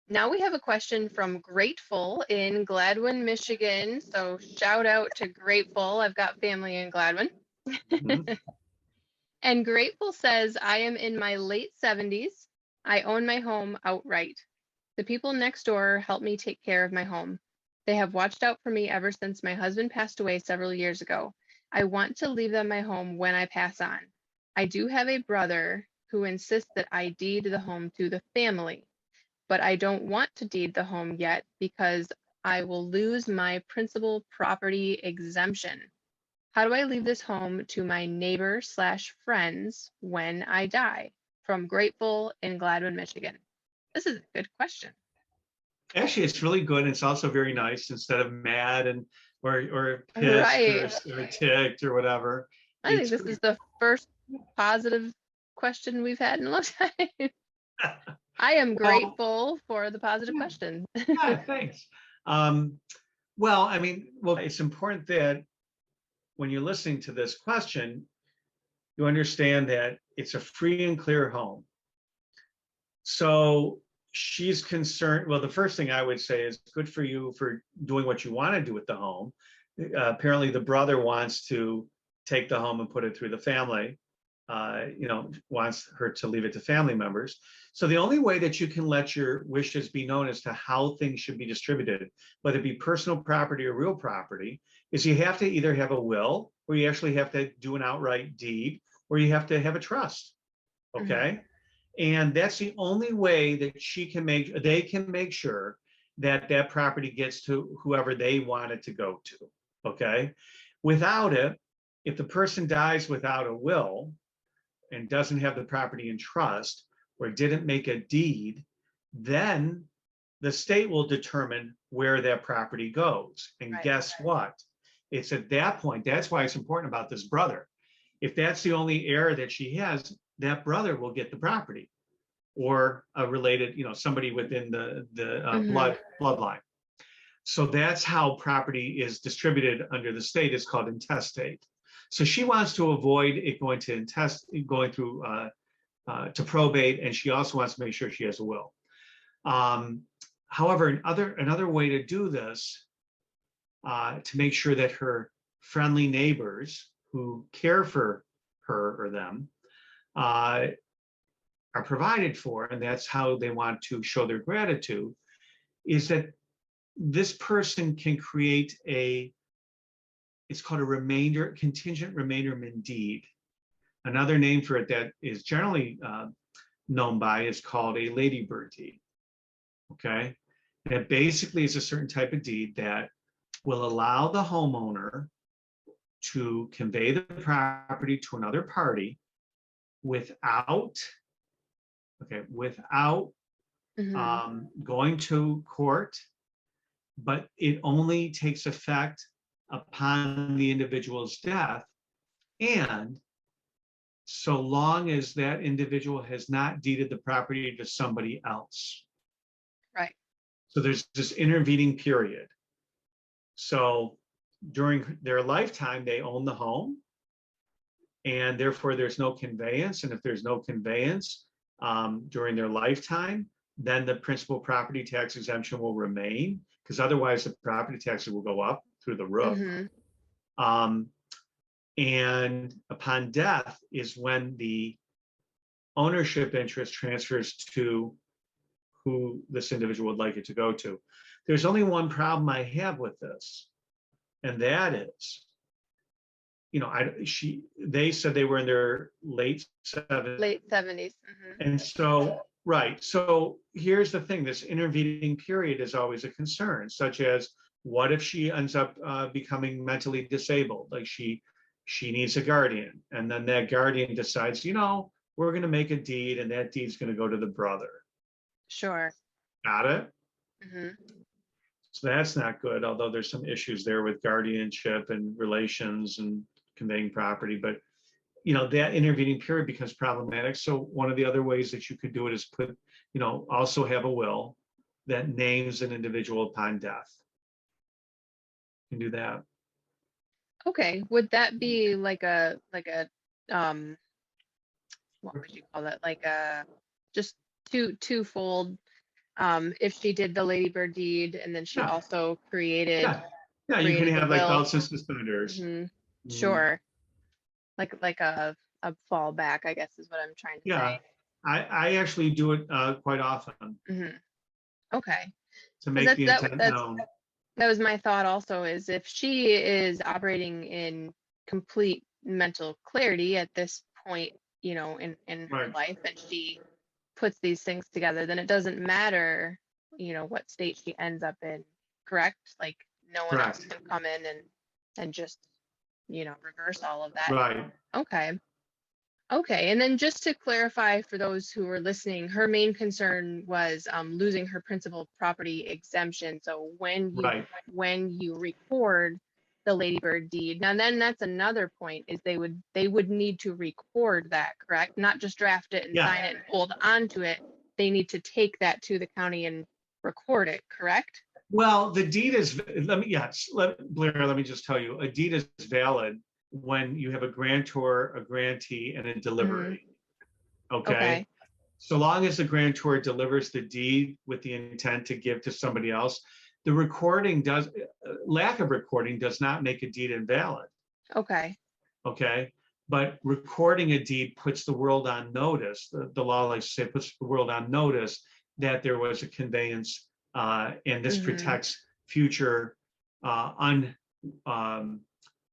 Now we have a question from Grateful in Gladwin, Michigan. So shout out to Grateful. I've got family in Gladwin. Mhm. And Grateful says, I am in my late 70s. I own my home outright. The people next door help me take care of my home. They have watched out for me ever since my husband passed away several years ago. I want to leave them my home when I pass on. I do have a brother who insists that I deed the home to the family, but I don't want to deed the home yet because I will lose my principal property exemption. How do I leave this home to my neighbor slash friends when I die? From Grateful in Gladwin, Michigan. This is a good question. Actually, it's really good. It's also very nice instead of mad and or pissed Right. or ticked or whatever. I think It's this is the first positive question we've had in a long time. I am well, grateful for the positive yeah, question. yeah, thanks. Um, well, I mean, well, it's important that when you're listening to this question, you understand that it's a free and clear home. So she's concerned. Well, the first thing I would say is good for you for doing what you want to do with the home. Apparently, the brother wants to take the home and put it through the family. Wants her to leave it to family members. So the only way that you can let your wishes be known as to how things should be distributed, whether it be personal property or real property, is you have to either have a will, or you actually have to do an outright deed, or you have to have a trust. Mhm. Okay. And that's the only way that they can make sure that that property gets to whoever they want it to go to. Okay. Without it, if the person dies without a will and doesn't have the property in trust or didn't make a deed, then the state will determine where that property goes. And Right. guess what? It's at that point, that's why it's important about this brother. If that's the only heir that she has, that brother will get the property or a related, somebody within the Mhm. bloodline. So that's how property is distributed under the state. It's called intestate. So she wants to avoid it going through to probate, and she also wants to make sure she has a will. However, another way to do this, to make sure that her friendly neighbors who care for her or them are provided for, and that's how they want to show their gratitude, is that this person can create it's called a contingent remainderment deed. Another name for it that is generally known by is called a ladybird deed. Okay. And it basically is a certain type of deed that will allow the homeowner to convey the property to another party without Mhm. going to court, but it only takes effect upon the individual's death, and so long as that individual has not deeded the property to somebody else. Right. So there's this intervening period. So during their lifetime, they own the home, and therefore there's no conveyance. And if there's no conveyance during their lifetime, then the principal property tax exemption will remain, because otherwise the property taxes will go up through the roof. Mhm. Um, and upon death is when the ownership interest transfers to who this individual would like it to go to. There's only one problem I have with this, and that is, they said they were in their late 70s. Late 70s. Mhm. And so, right. So here's the thing, this intervening period is always a concern, such as what if she ends up becoming mentally disabled? Like she needs a guardian. And then that guardian decides, we're going to make a deed, and that deed's going to go to the brother. Sure. Got it? Mhm. So that's not good, although there's some issues there with guardianship and relations and conveying property. But that intervening period becomes problematic. So one of the other ways that you could do it is also have a will that names an individual upon death. You can do that. Okay. Would that be like a what would you call that? Like a just twofold. if she did the ladybird deed and then she Yeah. also created Yeah, you can the have like will. belts and suspenders. Mhm. Mhm. Sure. Like a fallback, I guess is what I'm trying to Yeah, say. I actually do it quite often Mhm. Okay. to Because make the intent known. that was my thought also, is if she is operating in complete mental clarity at this point, in her Right, life, and she puts these things together, then it doesn't matter, what state she ends up in, correct? Like no one else correct, can come in and just, reverse all of that. right, Okay. Okay, and then just to clarify for those who are listening, her main concern was losing her principal property exemption. So right. when you record the ladybird deed, now then that's another point, is they would need to record that, correct? Not just draft it and Yeah, sign it and hold onto it. They need to take that to the county and record it, correct? well, the deed is, Blair, let me just tell you, a deed is valid when you have a grantor, a grantee, and a Hmm. delivery, okay? Okay. So long as the grantor delivers the deed with the intent to give to somebody else, the recording does, lack of recording does not make a deed invalid, Okay. okay? But recording a deed puts the world on notice. The law likes to say puts the world on notice that there was a conveyance, and this Hmm. protects future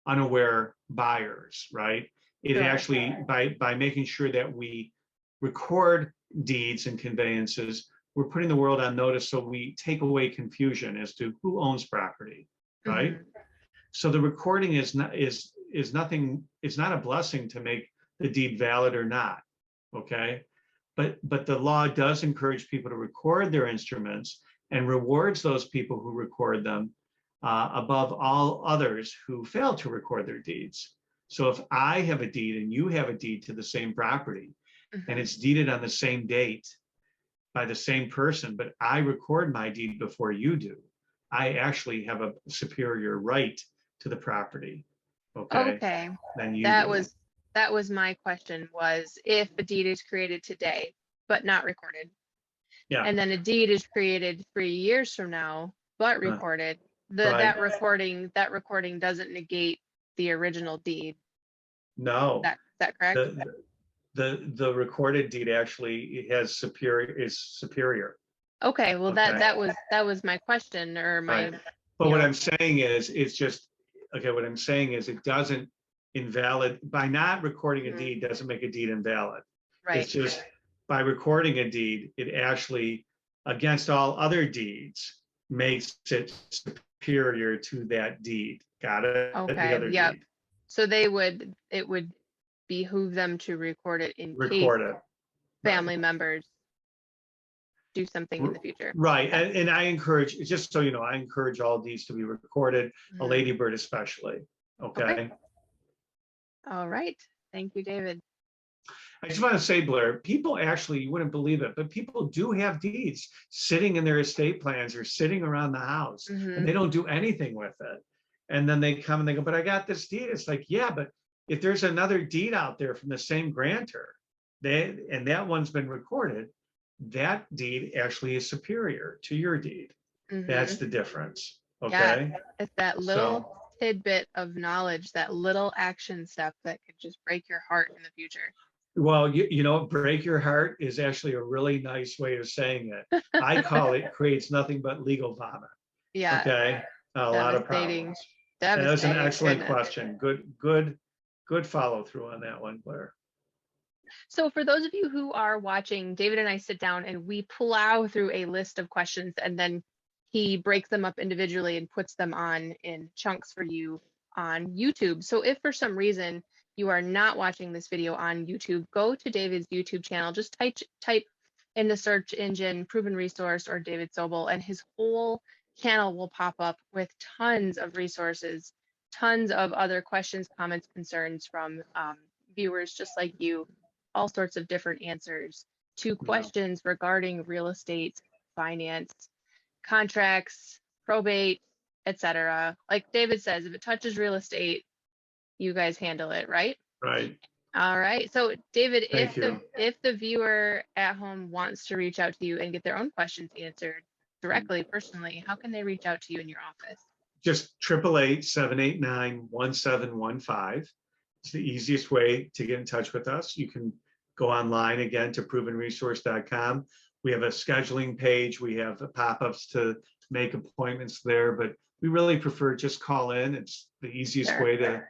unaware buyers, right? It Sure. actually, by making sure that we record deeds and conveyances, we're putting the world on notice, so we take away confusion as to who owns property, right? Hmm. So the recording is nothing, it's not a blessing to make the deed valid or not, okay? But the law does encourage people to record their instruments and rewards those people who record them above all others who fail to record their deeds. So if I have a deed and you have a deed to the same property and Hmm. it's deeded on the same date by the same person, but I record my deed before you do, I actually have a superior right to the property, okay, Okay. than you That do. was that was my question, was if a deed is created today but not recorded, Yeah, and then a deed is created 3 years from now but uh, recorded, right. that recording doesn't negate the original deed. No, That correct? the recorded deed actually has superior, is superior. Okay, well Okay, that was my question, or right. my, But you what know, I'm saying is, it's just, okay, what I'm saying is it doesn't invalid, by not recording a mhm, deed doesn't make a deed invalid. right. It's just by recording a deed, it actually, against all other deeds, makes it superior to that deed. Got it? The Okay, other yep. deed. So it would behoove them to record it in case Record it. Right. family members do something in the future. Right. Okay. And I encourage, just so you know, I encourage all deeds to be recorded, a Mhm. ladybird especially. Okay. Okay. All right. Thank you, David. I just want to say, Blair, people actually, you wouldn't believe it, but people do have deeds sitting in their estate plans or sitting around the house, and Hmm. they don't do anything with it. And then they come and they go, but I got this deed. It's like, yeah, but if there's another deed out there from the same grantor, and that one's been recorded, that deed actually is superior to your deed. That's Hmm. the difference. Yeah. Okay. It's that little So, tidbit of knowledge, that little action step that could just break your heart in the future. well, you know, break your heart is actually a really nice way of saying it. I call it creates nothing but legal vomit. Yeah. Okay. A lot of Devastating. problems. That was an Devastating. excellent Goodness. question. Good follow through on that one, Blair. So for those of you who are watching, David and I sit down and we plow through a list of questions, and then he breaks them up individually and puts them on in chunks for you on YouTube. So if for some reason you are not watching this video on YouTube, go to David's YouTube channel, just type in the search engine Proven Resource or David Sobel, and his whole channel will pop up with tons of resources, tons of other questions, comments, concerns from viewers just like you, all sorts of different answers to Yeah. questions regarding real estate, finance, contracts, probate, etc. Like David says, if it touches real estate, you guys handle it, right? Right. All right. So David, Thank you. if the viewer at home wants to reach out to you and get their own questions answered directly, personally, how can they reach out to you in your office? Just 888-789-1715. It's the easiest way to get in touch with us. You can go online again to provenresource.com. We have a scheduling page. We have pop-ups to make appointments there, but we really prefer just call in. It's the easiest Sure. way to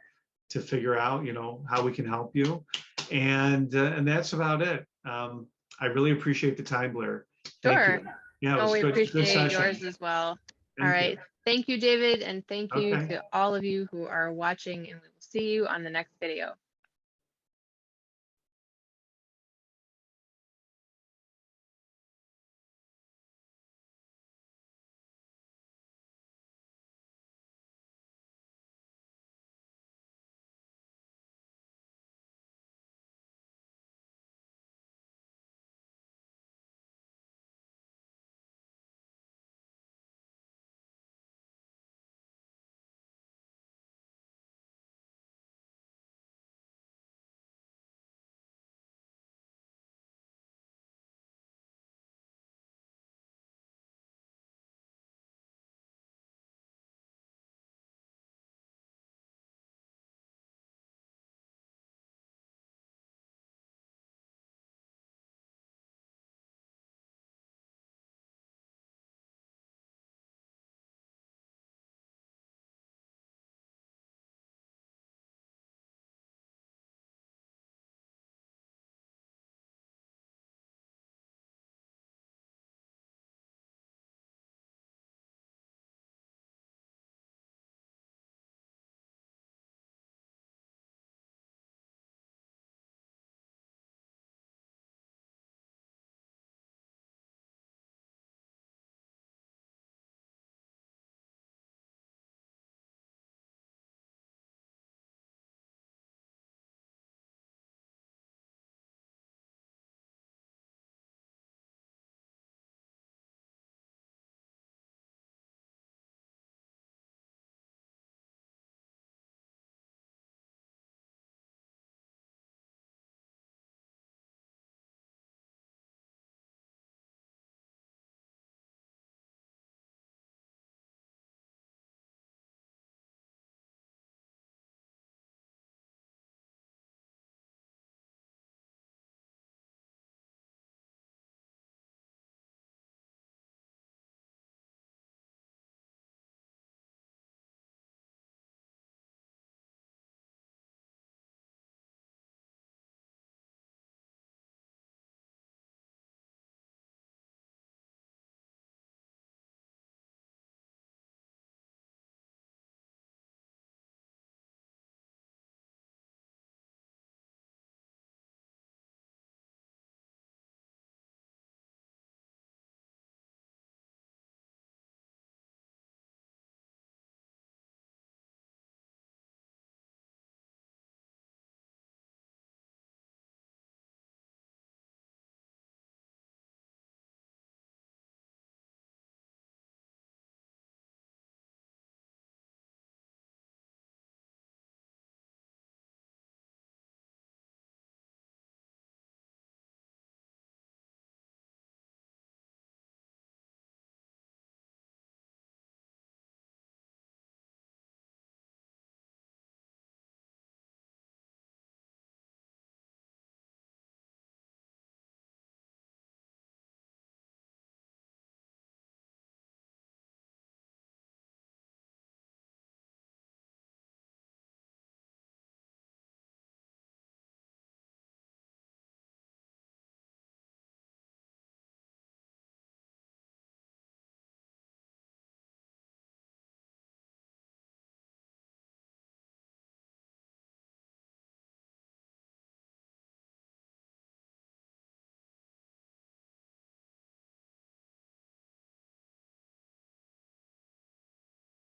figure out, how we can help you. And that's about it. I really appreciate the time, Blair. Thank Sure. you. Yeah, it Oh, was we good appreciate session. yours as well. All Thank right. you. Thank you, David, and thank you Okay. to all of you who are watching, and we will see you on the next video.